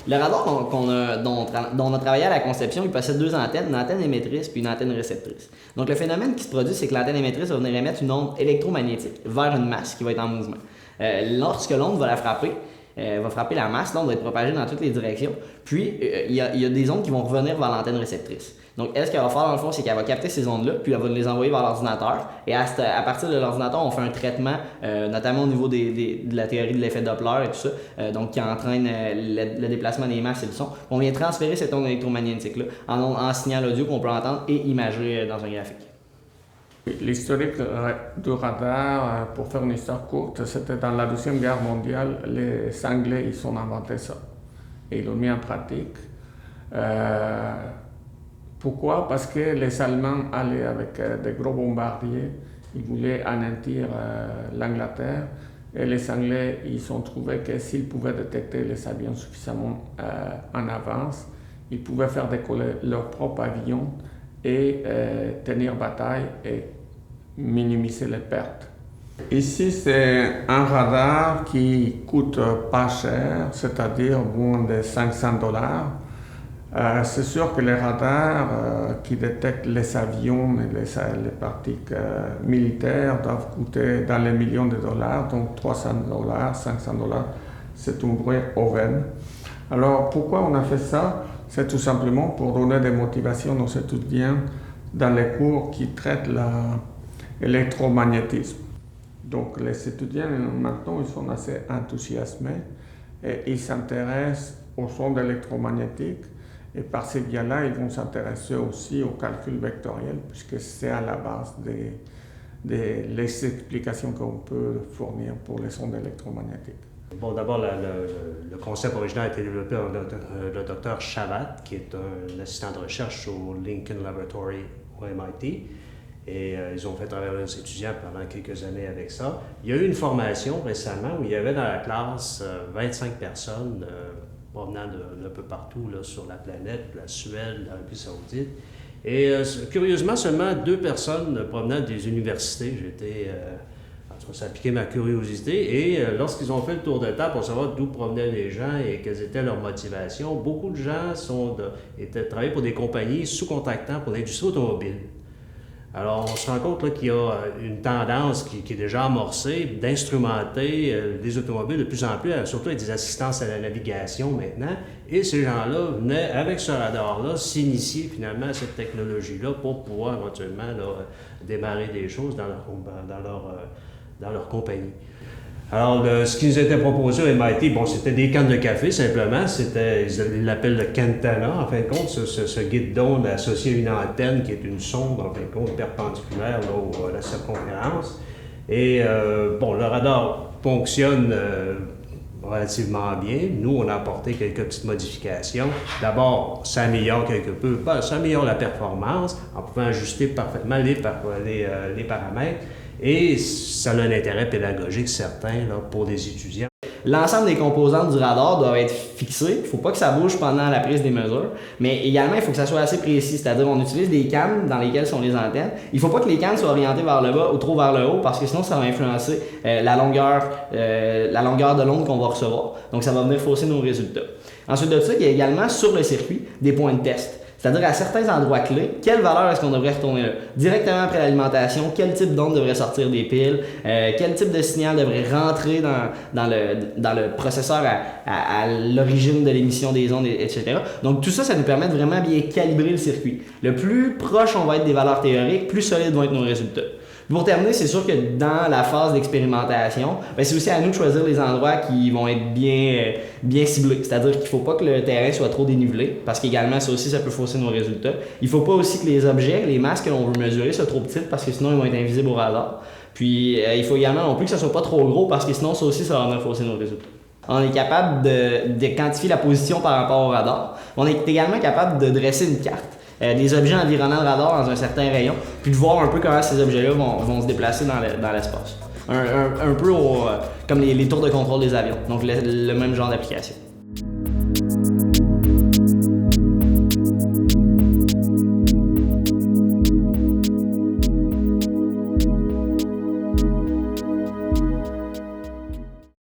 Le radar dont on a travaillé à la conception, il possède deux antennes, une antenne émettrice puis une antenne réceptrice. Donc le phénomène qui se produit, c'est que l'antenne émettrice va venir émettre une onde électromagnétique vers une masse qui va être en mouvement. Lorsque l'onde va la frapper, va frapper la masse, l'onde va être propagée dans toutes les directions, puis il y a des ondes qui vont revenir vers l'antenne réceptrice. Donc elle, ce qu'elle va faire dans le fond, c'est qu'elle va capter ces ondes-là, puis elle va les envoyer vers l'ordinateur, et à partir de l'ordinateur, on fait un traitement, notamment au niveau de la théorie de l'effet Doppler et tout ça, donc qui entraîne le déplacement des masses et le son. On vient transférer cette onde électromagnétique-là en signal audio qu'on peut entendre et imager dans un graphique. L'historique du radar, pour faire une histoire courte, c'était dans la Deuxième Guerre mondiale, les Anglais ils ont inventé ça et ils l'ont mis en pratique. Pourquoi? Parce que les Allemands allaient avec des gros bombardiers, ils voulaient anéantir l'Angleterre et les Anglais ils ont trouvé que s'ils pouvaient détecter les avions suffisamment en avance, ils pouvaient faire décoller leurs propres avions et tenir bataille et minimiser les pertes. Ici, c'est un radar qui coûte pas cher, c'est-à-dire moins de $500. C'est sûr que les radars qui détectent les avions et les parties militaires doivent coûter dans les millions de dollars, donc $300, $500, c'est une vraie aubaine. Alors pourquoi on a fait ça? C'est tout simplement pour donner des motivations aux étudiants dans les cours qui traitent l'électromagnétisme. Donc les étudiants maintenant ils sont assez enthousiasmés et ils s'intéressent aux ondes électromagnétiques et par ces biais-là ils vont s'intéresser aussi au calcul vectoriel puisque c'est à la base des explications qu'on peut fournir pour les ondes électromagnétiques. Bon, d'abord, le concept original a été développé par le docteur Chavat, qui est un assistant de recherche au Lincoln Laboratory au MIT. Et ils ont fait travailler leurs étudiants pendant quelques années avec ça. Il y a eu une formation récemment où il y avait dans la classe 25 personnes provenant d'un peu partout là, sur la planète, la Suède, l'Arabie Saoudite. Et curieusement, seulement 2 personnes provenant des universités. Ça a piqué ma curiosité et lorsqu'ils ont fait le tour de table pour savoir d'où provenaient les gens et quelles étaient leurs motivations, beaucoup de gens travaillaient pour des compagnies sous-contractants pour l'industrie automobile. Alors, on se rend compte là, qu'il y a une tendance qui est déjà amorcée d'instrumenter les automobiles de plus en plus, surtout avec des assistances à la navigation maintenant. Et ces gens-là venaient, avec ce radar-là, s'initier finalement à cette technologie-là pour pouvoir éventuellement là, démarrer des choses dans leur compagnie. Alors, ce qui nous était proposé au MIT, bon, c'était des cannes de café simplement, ils l'appellent le Cantana, en fin de compte, ce guide d'onde associé à une antenne qui est une sonde, en fin de compte, perpendiculaire là, à la circonférence. Et bon, le radar fonctionne relativement bien. Nous, on a apporté quelques petites modifications. D'abord, ça améliore quelque peu, ça améliore la performance en pouvant ajuster parfaitement les paramètres. Et ça a un intérêt pédagogique certain là, pour des étudiants. L'ensemble des composantes du radar doivent être fixées. Il ne faut pas que ça bouge pendant la prise des mesures. Mais également, il faut que ça soit assez précis. C'est-à-dire on utilise des cannes dans lesquelles sont les antennes. Il ne faut pas que les cannes soient orientées vers le bas ou trop vers le haut parce que sinon, ça va influencer la longueur de l'onde qu'on va recevoir. Donc, ça va venir fausser nos résultats. Ensuite de ça, il y a également sur le circuit des points de test. C'est-à-dire à certains endroits clés, quelle valeur est-ce qu'on devrait retourner là? Directement après l'alimentation, quel type d'onde devrait sortir des piles? Quel type de signal devrait rentrer dans le processeur à l'origine de l'émission des ondes, etc. Donc tout ça, ça nous permet de vraiment bien calibrer le circuit. Le plus proche on va être des valeurs théoriques, plus solides vont être nos résultats. Pour terminer, c'est sûr que dans la phase d'expérimentation, c'est aussi à nous de choisir les endroits qui vont être bien ciblés. C'est-à-dire qu'il ne faut pas que le terrain soit trop dénivelé, parce qu'également, ça aussi, ça peut fausser nos résultats. Il ne faut pas aussi que les objets, les masses que l'on veut mesurer soient trop petites, parce que sinon, ils vont être invisibles au radar. Puis, il faut également non plus que ça ne soit pas trop gros, parce que sinon, ça aussi, ça va venir fausser nos résultats. On est capable de quantifier la position par rapport au radar. On est également capable de dresser une carte des objets environnant le radar dans un certain rayon, puis de voir un peu comment ces objets-là vont se déplacer dans l'espace. Un peu comme les tours de contrôle des avions. Donc le même genre d'application.